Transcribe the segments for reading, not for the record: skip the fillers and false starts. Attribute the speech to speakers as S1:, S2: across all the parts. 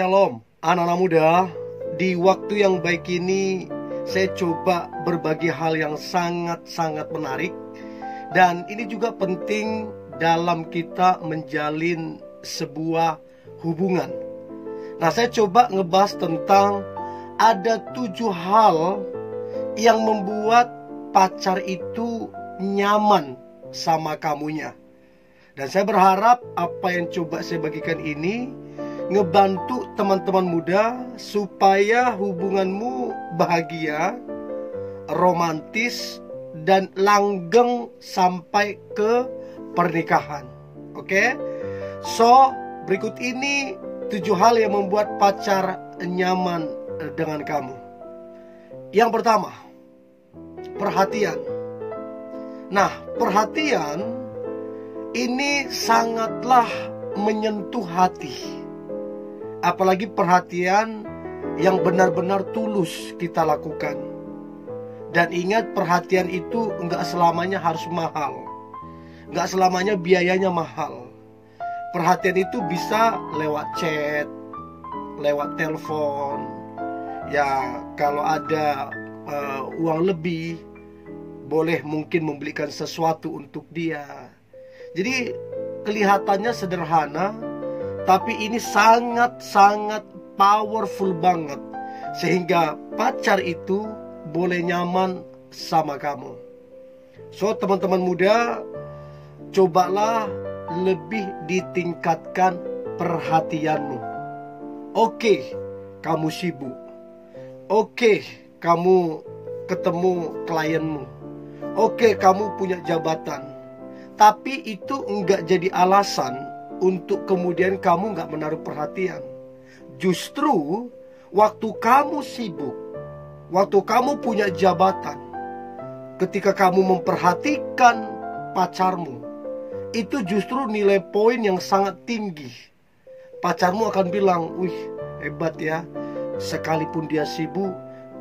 S1: Shalom anak-anak muda. Di waktu yang baik ini saya coba berbagi hal yang sangat-sangat menarik. Dan ini juga penting dalam kita menjalin sebuah hubungan. Nah, saya coba ngebahas tentang ada 7 hal yang membuat pacar itu nyaman sama kamunya. Dan saya berharap apa yang coba saya bagikan ini ngebantu teman-teman muda supaya hubunganmu bahagia, romantis, dan langgeng sampai ke pernikahan. Oke? So, berikut ini 7 hal yang membuat pacar nyaman dengan kamu. Yang pertama, perhatian. Nah, perhatian ini sangatlah menyentuh hati. Apalagi perhatian yang benar-benar tulus kita lakukan. Dan ingat, perhatian itu enggak selamanya harus mahal. Enggak selamanya biayanya mahal. Perhatian itu bisa lewat chat, lewat telepon. Ya, kalau ada uang lebih, boleh mungkin membelikan sesuatu untuk dia. Jadi kelihatannya sederhana, tapi ini sangat-sangat powerful banget. Sehingga pacar itu boleh nyaman sama kamu. So, teman-teman muda, cobalah lebih ditingkatkan perhatianmu. Oke, kamu sibuk. Oke, kamu ketemu klienmu. Oke, kamu punya jabatan. Tapi itu enggak jadi alasan untuk kemudian kamu enggak menaruh perhatian. Justru waktu kamu sibuk, waktu kamu punya jabatan, ketika kamu memperhatikan pacarmu, itu justru nilai poin yang sangat tinggi. Pacarmu akan bilang, wih hebat ya, sekalipun dia sibuk,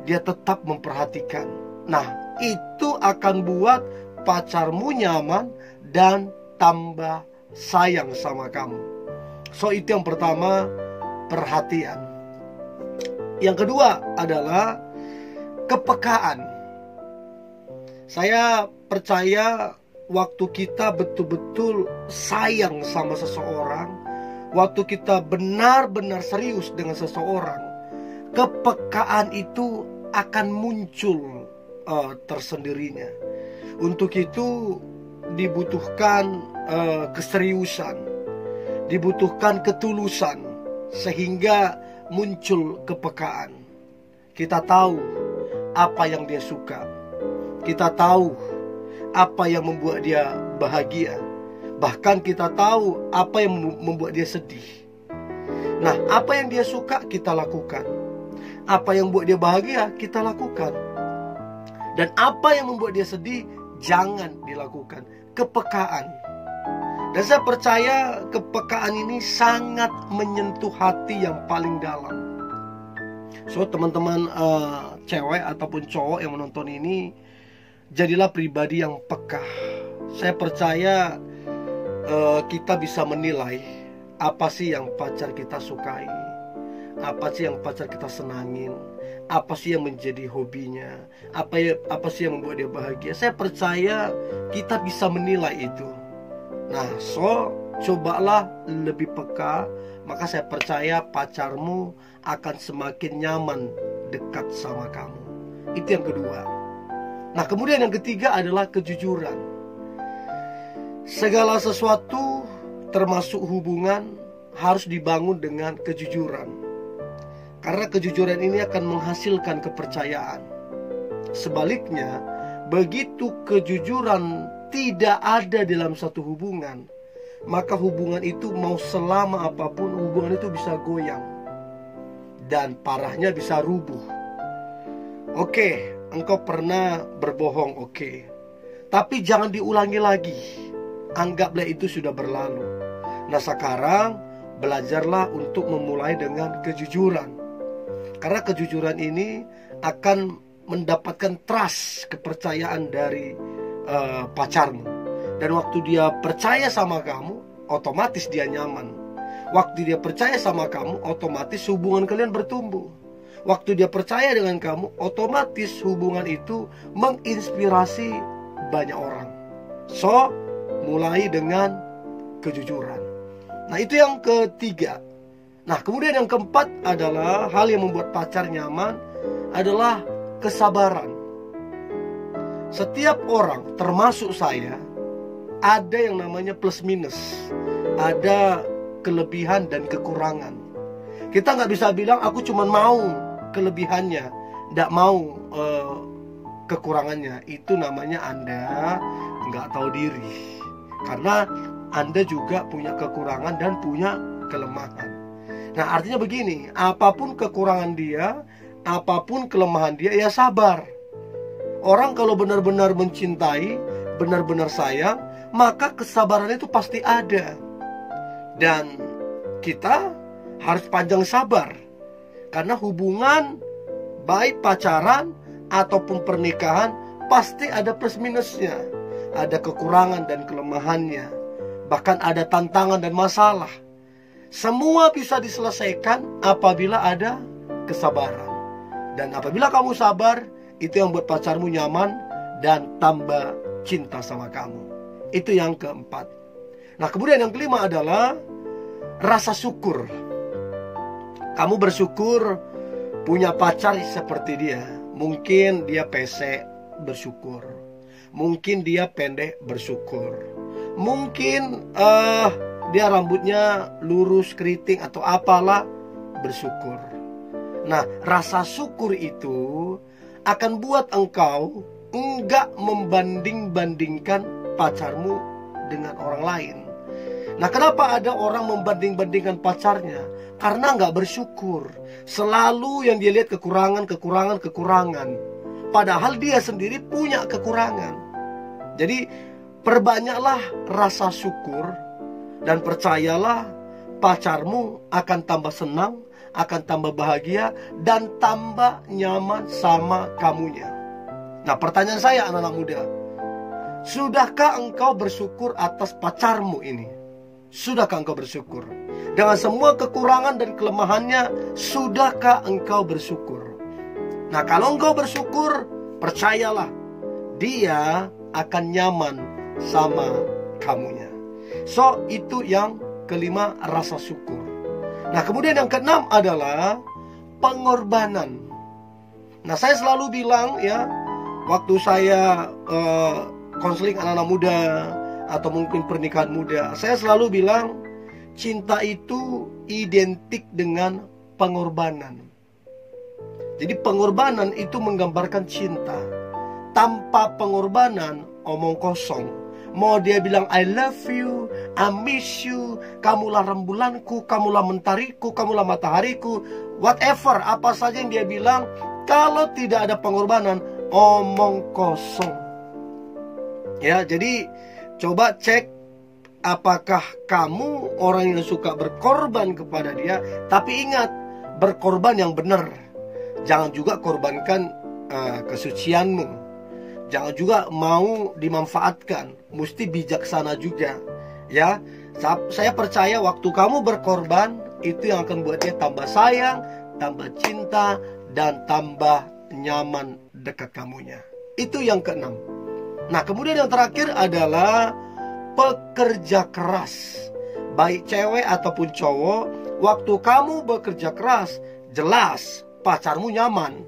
S1: dia tetap memperhatikan. Nah, itu akan buat pacarmu nyaman dan tambah sayang sama kamu. So, itu yang pertama, perhatian. Yang kedua adalah kepekaan. Saya percaya waktu kita betul-betul sayang sama seseorang, waktu kita benar-benar serius dengan seseorang, kepekaan itu akan muncul tersendirinya. Untuk itu dibutuhkan keseriusan, dibutuhkan ketulusan, sehingga muncul kepekaan. Kita tahu apa yang dia suka, kita tahu apa yang membuat dia bahagia, bahkan kita tahu apa yang membuat dia sedih. Nah, apa yang dia suka kita lakukan, apa yang membuat dia bahagia kita lakukan, dan apa yang membuat dia sedih jangan dilakukan. Kepekaan. Dan saya percaya kepekaan ini sangat menyentuh hati yang paling dalam. So, teman-teman cewek ataupun cowok yang menonton ini, jadilah pribadi yang peka. Saya percaya kita bisa menilai apa sih yang pacar kita sukai, apa sih yang pacar kita senangin, apa sih yang menjadi hobinya, apa sih yang membuat dia bahagia. Saya percaya kita bisa menilai itu. Nah, so cobalah lebih peka, maka saya percaya pacarmu akan semakin nyaman dekat sama kamu. Itu yang kedua. Nah, kemudian yang ketiga adalah kejujuran. Segala sesuatu termasuk hubungan harus dibangun dengan kejujuran. Karena kejujuran ini akan menghasilkan kepercayaan. Sebaliknya, begitu kejujuran tidak ada dalam satu hubungan, maka hubungan itu mau selama apapun, hubungan itu bisa goyang. Dan parahnya bisa rubuh. Oke, engkau pernah berbohong, oke. Tapi jangan diulangi lagi. Anggaplah itu sudah berlalu. Nah, sekarang belajarlah untuk memulai dengan kejujuran. Karena kejujuran ini akan mendapatkan trust, kepercayaan dari pacarmu. Dan waktu dia percaya sama kamu, otomatis dia nyaman. Waktu dia percaya sama kamu, otomatis hubungan kalian bertumbuh. Waktu dia percaya dengan kamu, otomatis hubungan itu menginspirasi banyak orang. So, mulai dengan kejujuran. Nah, itu yang ketiga. Nah, kemudian yang keempat adalah hal yang membuat pacar nyaman adalah kesabaran. Setiap orang, termasuk saya, ada yang namanya plus minus. Ada kelebihan dan kekurangan. Kita nggak bisa bilang aku cuma mau kelebihannya, nggak mau kekurangannya. Itu namanya Anda nggak tahu diri. Karena Anda juga punya kekurangan dan punya kelemahan. Nah, artinya begini, apapun kekurangan dia, apapun kelemahan dia, ya sabar. Orang kalau benar-benar mencintai, benar-benar sayang, maka kesabaran itu pasti ada. Dan kita harus panjang sabar. Karena hubungan, baik pacaran ataupun pernikahan, pasti ada plus minusnya. Ada kekurangan dan kelemahannya. Bahkan ada tantangan dan masalah. Semua bisa diselesaikan apabila ada kesabaran. Dan apabila kamu sabar, itu yang buat pacarmu nyaman dan tambah cinta sama kamu. Itu yang keempat. Nah, kemudian yang kelima adalah rasa syukur. Kamu bersyukur punya pacar seperti dia. Mungkin dia pesek, bersyukur. Mungkin dia pendek, bersyukur. Mungkin dia rambutnya lurus, keriting atau apalah, bersyukur. Nah, rasa syukur itu akan buat engkau enggak membanding-bandingkan pacarmu dengan orang lain. Nah, kenapa ada orang membanding-bandingkan pacarnya? Karena enggak bersyukur. Selalu yang dia lihat kekurangan. Padahal dia sendiri punya kekurangan. Jadi, perbanyaklah rasa syukur. Dan percayalah, pacarmu akan tambah senang, akan tambah bahagia, dan tambah nyaman sama kamunya. Nah, pertanyaan saya anak-anak muda, sudahkah engkau bersyukur atas pacarmu ini? Sudahkah engkau bersyukur? Dengan semua kekurangan dan kelemahannya, sudahkah engkau bersyukur? Nah, kalau engkau bersyukur, percayalah, dia akan nyaman sama kamunya. So, itu yang kelima, rasa syukur. Nah, kemudian yang keenam adalah pengorbanan. Nah, saya selalu bilang ya, waktu saya konseling anak-anak muda atau mungkin pernikahan muda, saya selalu bilang cinta itu identik dengan pengorbanan. Jadi pengorbanan itu menggambarkan cinta. Tanpa pengorbanan, omong kosong. Mau dia bilang I love you, I miss you, kamulah rembulanku, kamulah mentariku, kamulah matahariku, whatever, apa saja yang dia bilang, kalau tidak ada pengorbanan, omong kosong. Ya, jadi coba cek apakah kamu orang yang suka berkorban kepada dia. Tapi ingat, berkorban yang benar. Jangan juga korbankan kesucianmu. Jangan juga mau dimanfaatkan. Mesti bijaksana juga. Ya, saya percaya waktu kamu berkorban, itu yang akan buat dia tambah sayang, tambah cinta, dan tambah nyaman dekat kamunya. Itu yang keenam. Nah, kemudian yang terakhir adalah pekerja keras. Baik cewek ataupun cowok, waktu kamu bekerja keras, jelas pacarmu nyaman.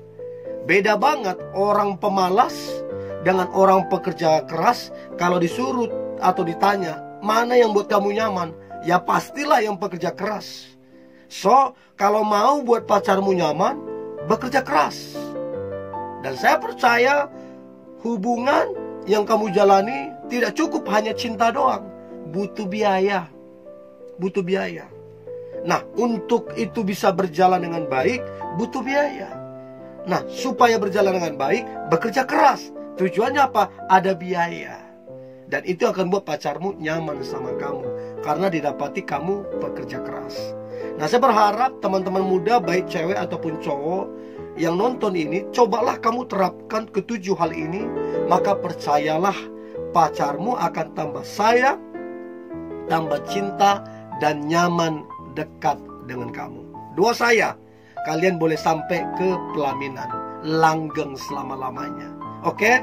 S1: Beda banget orang pemalas dengan orang pekerja keras. Kalau disuruh atau ditanya, mana yang buat kamu nyaman? Ya pastilah yang pekerja keras. So, kalau mau buat pacarmu nyaman, bekerja keras. Dan saya percaya hubungan yang kamu jalani tidak cukup hanya cinta doang. Butuh biaya. Butuh biaya. Nah, untuk itu bisa berjalan dengan baik, butuh biaya. Nah, supaya berjalan dengan baik, bekerja keras. Tujuannya apa? Ada biaya. Dan itu akan buat pacarmu nyaman sama kamu, karena didapati kamu bekerja keras. Nah, saya berharap teman-teman muda, baik cewek ataupun cowok yang nonton ini, cobalah kamu terapkan ketujuh hal ini. Maka percayalah, pacarmu akan tambah sayang, tambah cinta, dan nyaman dekat dengan kamu. Doa saya, kalian boleh sampai ke pelaminan, langgeng selama-lamanya. Oke?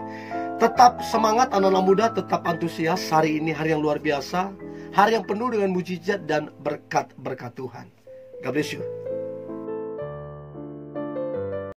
S1: Tetap semangat anak-anak muda, tetap antusias. Hari ini hari yang luar biasa, hari yang penuh dengan mujizat dan berkat-berkat Tuhan. God bless you.